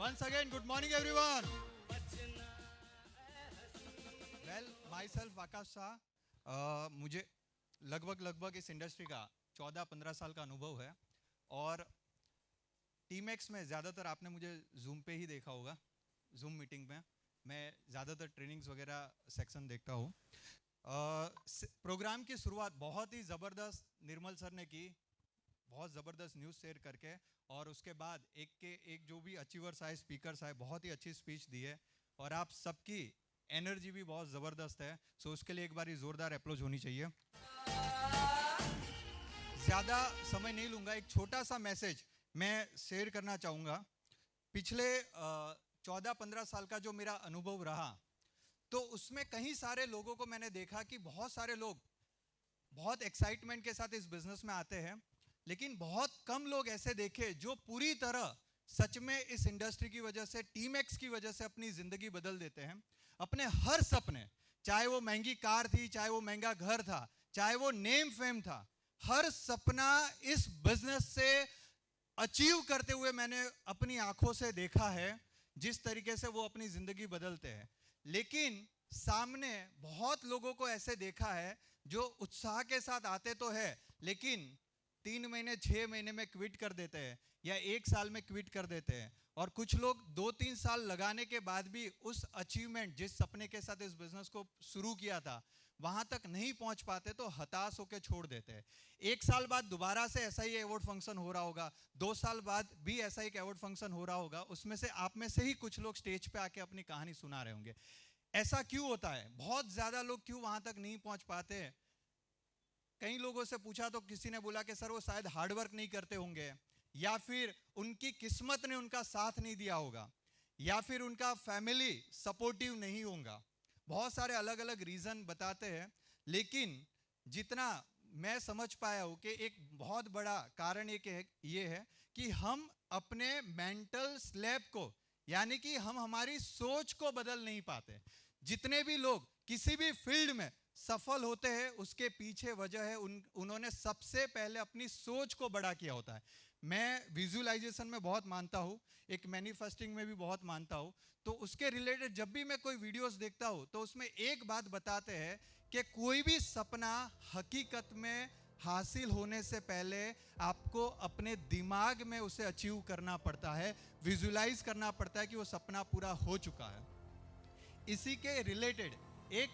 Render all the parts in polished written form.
Once again, good morning everyone. Well, myself आकाश शाह, मुझे लगभग इस इंडस्ट्री का 14-15 साल का अनुभव है और टीमएक्स में ज़्यादातर आपने मुझे जूम पे ही देखा होगा, जूम मीटिंग में मैं ज़्यादातर ट्रेनिंग्स वगैरह सेक्शन देखता हूँ। प्रोग्राम की शुरुआत बहुत ही ज़बरदस्त निर्मल सर ने की, बहुत ज़बरदस्त न्यूज़ शेयर करके, और उसके बाद एक के एक जो भी अचीवर्स आए, स्पीकर्स आए, बहुत ही अच्छी स्पीच दी है और आप सबकी एनर्जी भी बहुत ज़बरदस्त है। सो उसके लिए एक बार ज़ोरदार अप्लॉज होनी चाहिए। ज़्यादा समय नहीं लूँगा, एक छोटा सा मैसेज मैं शेयर करना चाहूँगा। पिछले 14-15 साल का जो मेरा अनुभव रहा, तो उसमें कई सारे लोगों को मैंने देखा कि बहुत सारे लोग बहुत एक्साइटमेंट के साथ इस बिजनेस में आते हैं, लेकिन बहुत कम लोग ऐसे देखे जो पूरी तरह सच में इस इंडस्ट्री की वजह से, टीमएक्स की वजह से अपनी ज़िंदगी बदल देते हैं। अपने हर सपने, चाहे वो महंगी कार थी, चाहे वो महंगा घर था, चाहे वो नेम फेम था, हर सपना इस बिजनेस से अचीव करते हुए मैंने अपनी आंखों से देखा है, जिस तरीके से वो अपनी ज़िंदगी बदलते हैं। लेकिन सामने बहुत लोगों को ऐसे देखा है जो उत्साह के साथ आते तो है, लेकिन 3 महीने 6 महीने में क्विट कर देते हैं या 1 साल में क्विट कर देते हैं, और कुछ लोग 2-3 साल लगाने के बाद भी उस अचीवमेंट, जिस सपने के साथ इस बिजनेस को शुरू किया था, वहां तक नहीं पहुंच पाते तो हताश होकर छोड़ देते हैं। 1 साल बाद दोबारा से ऐसा ही अवार्ड फंक्शन हो रहा होगा, 2 साल बाद भी ऐसा ही अवार्ड फंक्शन हो रहा होगा, उसमें से आप में से ही कुछ लोग स्टेज पे आके अपनी कहानी सुना रहे होंगे। ऐसा क्यों होता है? बहुत ज्यादा लोग क्यों वहां तक नहीं पहुंच पाते? कई लोगों से पूछा तो किसी ने बोला कि सर वो शायद हार्डवर्क नहीं करते होंगे, या फिर उनकी किस्मत ने उनका साथ नहीं दिया होगा, या फिर उनका फैमिली सपोर्टिव नहीं होगा। बहुत सारे अलग अलग रीज़न बताते हैं, लेकिन जितना मैं समझ पाया हूँ कि एक बहुत बड़ा कारण ये है कि हम अपने मेंटल स्लैब को, यानी कि हम हमारी सोच को बदल नहीं पाते। जितने भी लोग किसी भी फील्ड में सफल होते हैं, उसके पीछे वजह है उन्होंने सबसे पहले अपनी सोच को बड़ा किया होता है। मैं विजुअलाइजेशन में बहुत मानता हूँ, एक मैनिफेस्टिंग में भी बहुत मानता हूँ, तो उसके रिलेटेड जब भी मैं कोई वीडियोस देखता हूँ तो उसमें एक बात बताते हैं कि कोई भी सपना हकीकत में हासिल होने से पहले आपको अपने दिमाग में उसे अचीव करना पड़ता है, विजुअलाइज करना पड़ता है कि वो सपना पूरा हो चुका है। इसी के रिलेटेड एक,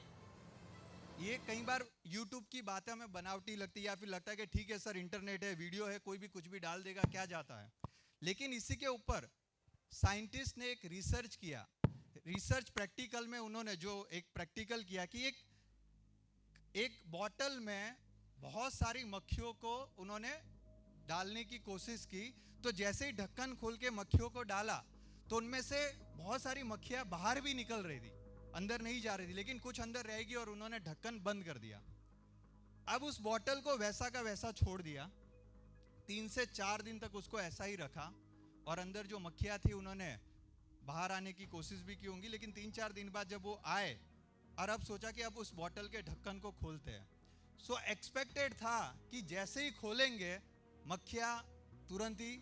ये कई बार YouTube की बातें हमें बनावटी लगती है, या फिर लगता है कि ठीक है सर, इंटरनेट है, वीडियो है, कोई भी कुछ भी डाल देगा, क्या जाता है। लेकिन इसी के ऊपर साइंटिस्ट ने एक रिसर्च किया। रिसर्च प्रैक्टिकल में उन्होंने जो एक प्रैक्टिकल किया कि एक बॉटल में बहुत सारी मक्खियों को उन्होंने डालने की कोशिश की, तो जैसे ही ढक्कन खोल के मक्खियों को डाला तो उनमें से बहुत सारी मक्खियां बाहर भी निकल रही थी, अंदर नहीं जा रही थी, लेकिन कुछ अंदर रहेगी, और उन्होंने ढक्कन बंद कर दिया। अब उस बॉटल को वैसा का वैसा छोड़ दिया, 3 से 4 दिन तक उसको ऐसा ही रखा, और अंदर जो मक्खियां थी उन्होंने बाहर आने की कोशिश भी की होंगी, लेकिन 3-4 दिन बाद जब वो आए और अब सोचा कि अब उस बॉटल के ढक्कन को खोलते हैं, सो एक्सपेक्टेड था कि जैसे ही खोलेंगे मक्खियां तुरंत ही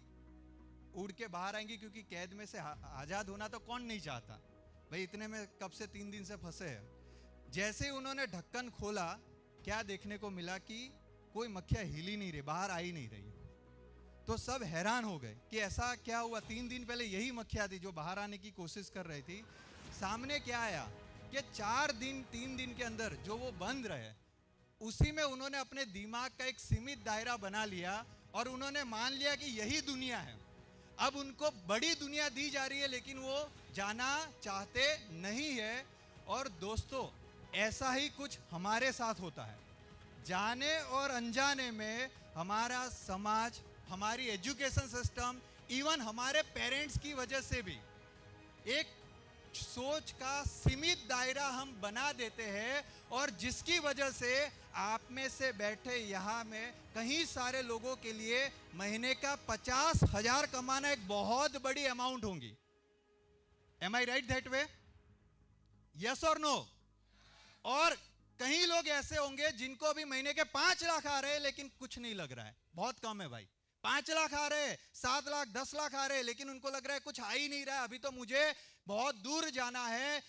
उड़ के बाहर आएंगी, क्योंकि कैद में से आजाद होना तो कौन नहीं चाहता भाई, इतने में कब से 3 दिन से फंसे हैं। जैसे ही उन्होंने ढक्कन खोला, क्या देखने को मिला कि कोई मक्खियां हिल ही नहीं रही, बाहर आ ही नहीं रही। तो सब हैरान हो गए कि ऐसा क्या हुआ, 3 दिन पहले यही मक्खियां थी जो बाहर आने की कोशिश कर रही थी। सामने क्या आया कि 3 दिन के अंदर जो वो बंद रहे, उसी में उन्होंने अपने दिमाग का एक सीमित दायरा बना लिया और उन्होंने मान लिया कि यही दुनिया है। अब उनको बड़ी दुनिया दी जा रही है, लेकिन वो जाना चाहते नहीं है। और दोस्तों, ऐसा ही कुछ हमारे साथ होता है। जाने और अनजाने में हमारा समाज, हमारी एजुकेशन सिस्टम, इवन हमारे पेरेंट्स की वजह से भी एक सोच का सीमित दायरा हम बना देते हैं, और जिसकी वजह से आप में से बैठे यहाँ में कहीं सारे लोगों के लिए महीने का 50,000 कमाना एक बहुत बड़ी अमाउंट होंगी। Am I right that way? Yes और नो? और कई लोग ऐसे होंगे जिनको अभी महीने के 5 लाख आ रहे हैं, लेकिन कुछ नहीं लग रहा है, बहुत कम है भाई, 5 लाख आ रहे, 7 लाख, 10 लाख आ रहे, लेकिन उनको लग रहा है कुछ आ ही नहीं रहा है, अभी तो मुझे बहुत दूर जाना है।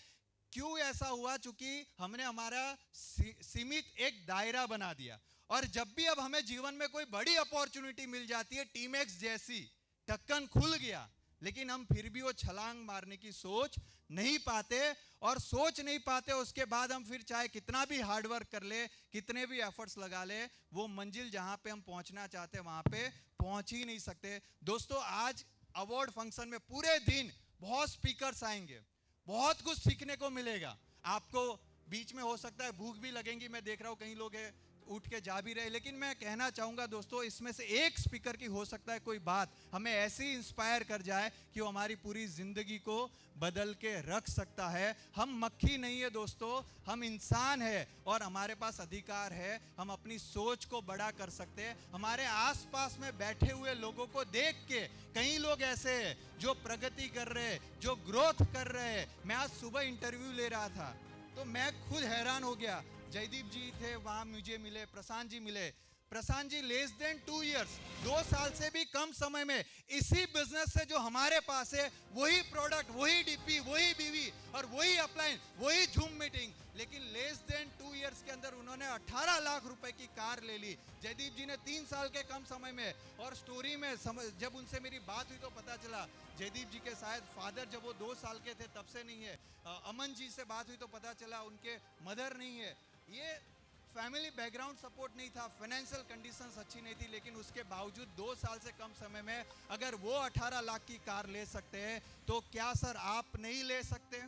क्यों ऐसा हुआ? चूंकि हमने हमारा सीमित एक दायरा बना दिया। और जब भी अब हमें जीवन में कोई बड़ी अपॉर्चुनिटी मिल जाती है, टीमैक्स जैसी, ढक्कन खुल गया, लेकिन हम फिर भी वो छलांग मारने की सोच नहीं पाते। और सोच नहीं पाते, उसके बाद हम फिर चाहे कितना भी हार्डवर्क कर ले, कितने भी एफर्ट्स लगा ले, वो मंजिल जहां पे हम पहुंचना चाहते हैं वहां पे पहुंच ही नहीं सकते। दोस्तों, आज अवार्ड फंक्शन में पूरे दिन बहुत स्पीकर्स आएंगे, बहुत कुछ सीखने को मिलेगा आपको। बीच में हो सकता है भूख भी लगेगी, मैं देख रहा हूं कई लोग उठ के जा भी रहे, लेकिन मैं कहना चाहूंगा दोस्तों, इसमें से एक स्पीकर की हो सकता है कोई बात हमें ऐसी इंस्पायर कर जाए कि वो हमारी पूरी जिंदगी को बदल के रख सकता है। हम मक्खी नहीं है दोस्तों, हम इंसान है और हमारे पास अधिकार है, हम अपनी सोच को बड़ा कर सकते हैं। हमारे आसपास में बैठे हुए लोगों को देख के कई लोग ऐसे हैं जो प्रगति कर रहे, जो ग्रोथ कर रहे। मैं आज सुबह इंटरव्यू ले रहा था तो मैं खुद हैरान हो गया। जयदीप जी थे वहां, मुझे मिले, प्रशांत जी मिले। Prashant ji less than 2 years, 2 साल से भी कम समय में इसी बिजनेस से जो हमारे पास है, वही प्रोडक्ट, वही डीपी, वही बीवी और वही अपलाइन, वही जूम मीटिंग, लेकिन लेस देन 2 इयर्स के अंदर उन्होंने 18 लाख रुपए की कार ले ली। जयदीप जी ने 3 साल के कम समय में। और स्टोरी में जब उनसे मेरी बात हुई तो पता चला जयदीप जी के शायद फादर जब वो 2 साल के थे तब से नहीं है। अमन जी से बात हुई तो पता चला उनके मदर नहीं है। ये फैमिली बैकग्राउंड सपोर्ट नहीं था, फाइनेंशियल कंडीशंस अच्छी नहीं थी, लेकिन उसके बावजूद 2 साल से कम समय में अगर वो 18 लाख की कार ले सकते हैं तो क्या सर आप नहीं ले सकते?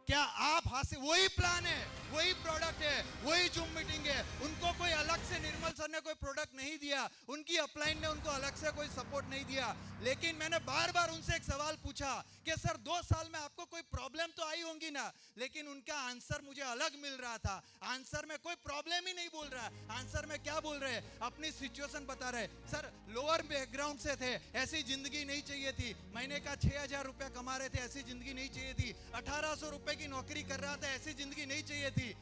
क्या आप हासिल, वही प्लान है, वही प्रोडक्ट है, वही जूम मीटिंग है। उनको कोई अलग से, निर्मल सर ने कोई प्रोडक्ट नहीं दिया, उनकी अपलाइन ने उनको अलग से कोई सपोर्ट नहीं दिया। लेकिन मैंने बार बार उनसे एक सवाल पूछा कि सर 2 साल में आपको कोई प्रॉब्लम तो आई होंगी ना, लेकिन उनका आंसर मुझे अलग मिल रहा था। आंसर में कोई प्रॉब्लम ही नहीं बोल रहा, आंसर में क्या बोल रहे, अपनी सिचुएशन बता रहे। सर लोअर बैकग्राउंड से थे, ऐसी जिंदगी नहीं चाहिए थी, महीने का 6000 रुपया कमा रहे थे, ऐसी जिंदगी नहीं चाहिए थी, 1800 रुपए की नौकरी कर रहा था, ऐसी जिंदगी नहीं चाहिए थी।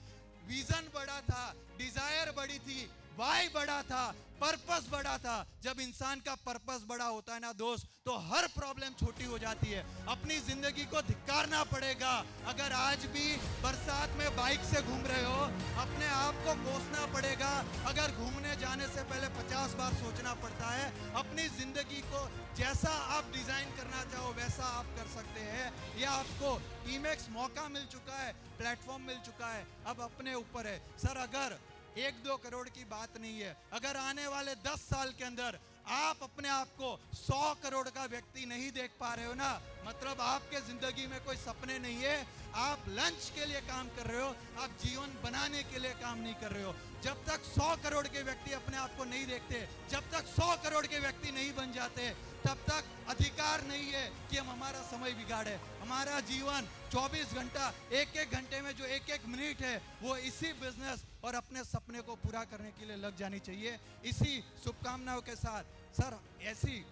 विजन बड़ा था, डिजायर बड़ी थी, वाई बड़ा था, पर्पस बड़ा था। जब इंसान का पर्पस बड़ा होता है ना दोस्त, तो हर प्रॉब्लम छोटी हो जाती है। अपनी जिंदगी को धिक्कारना पड़ेगा। अगर आज भी बरसात में बाइक से घूम रहे हो, अपने आप को कोसना पड़ेगा। अगर घूमने जाने से पहले 50 बार सोचना पड़ता है। अपनी जिंदगी को जैसा आप डिजाइन करना चाहो वैसा आप कर सकते हैं। यह आपको टीमैक्स मौका मिल चुका है, प्लेटफॉर्म मिल चुका है, अब अपने ऊपर है। सर अगर 1-2 करोड़ की बात नहीं है, अगर आने वाले 10 साल के अंदर आप अपने आप को 100 करोड़ का व्यक्ति नहीं देख पा रहे हो ना, मतलब आपके जिंदगी में कोई सपने नहीं है। आप लंच के लिए काम कर रहे हो, आप जीवन बनाने के लिए काम नहीं कर रहे हो। जब तक 100 करोड़ के व्यक्ति अपने आप को नहीं देखते, जब तक 100 करोड़ के व्यक्ति नहीं बन जाते, तब तक अधिकार नहीं है कि हम हमारा समय बिगाड़े। हमारा जीवन 24 घंटा, 1-1 घंटे में जो 1-1 मिनट है, वो इसी बिजनेस और अपने सपने को पूरा करने के लिए लग जानी चाहिए। इसी शुभकामनाओं के साथ सर, ऐसी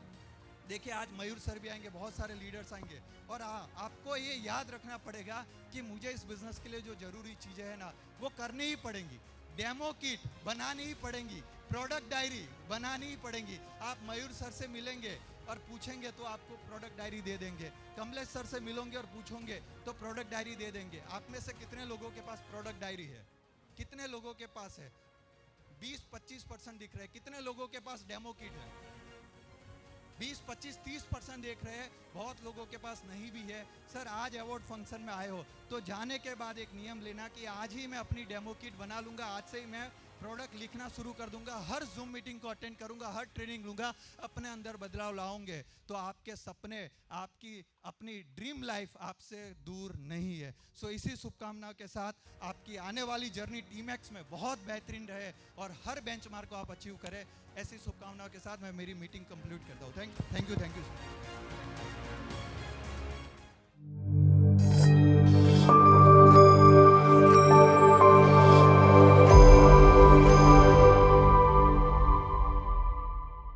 देखिए आज मयूर सर भी आएंगे, बहुत सारे लीडर्स आएंगे, और आपको ये याद रखना पड़ेगा कि मुझे इस बिजनेस के लिए जो जरूरी चीजें हैं ना, वो करनी ही पड़ेंगी। डेमो किट बनानी ही पड़ेंगी, प्रोडक्ट डायरी बनानी ही पड़ेंगी। आप मयूर सर से मिलेंगे और पूछेंगे तो आपको प्रोडक्ट डायरी दे देंगे। कमलेश सर से मिलोगे और पूछोगे तो प्रोडक्ट डायरी दे देंगे। आप में से कितने लोगों के पास प्रोडक्ट डायरी है? कितने लोगों के पास है? 20-25% दिख रहे हैं। कितने लोगों के पास डेमो किट है? 20-25-30% देख रहे हैं। बहुत लोगों के पास नहीं भी है। सर आज अवार्ड फंक्शन में आए हो तो जाने के बाद एक नियम लेना कि आज ही मैं अपनी डेमो किट बना लूंगा, आज से ही मैं प्रोडक्ट लिखना शुरू कर दूंगा, हर जूम मीटिंग को अटेंड करूंगा, हर ट्रेनिंग लूंगा, अपने अंदर बदलाव लाऊंगे तो आपके सपने, आपकी अपनी ड्रीम लाइफ आपसे दूर नहीं है। सो इसी शुभकामनाओं के साथ आपकी आने वाली जर्नी टीमैक्स में बहुत बेहतरीन रहे और हर बेंचमार्क को आप अचीव करें, ऐसी शुभकामनाओं के साथ मैं मेरी मीटिंग कंक्लूड करता हूँ। Thank you.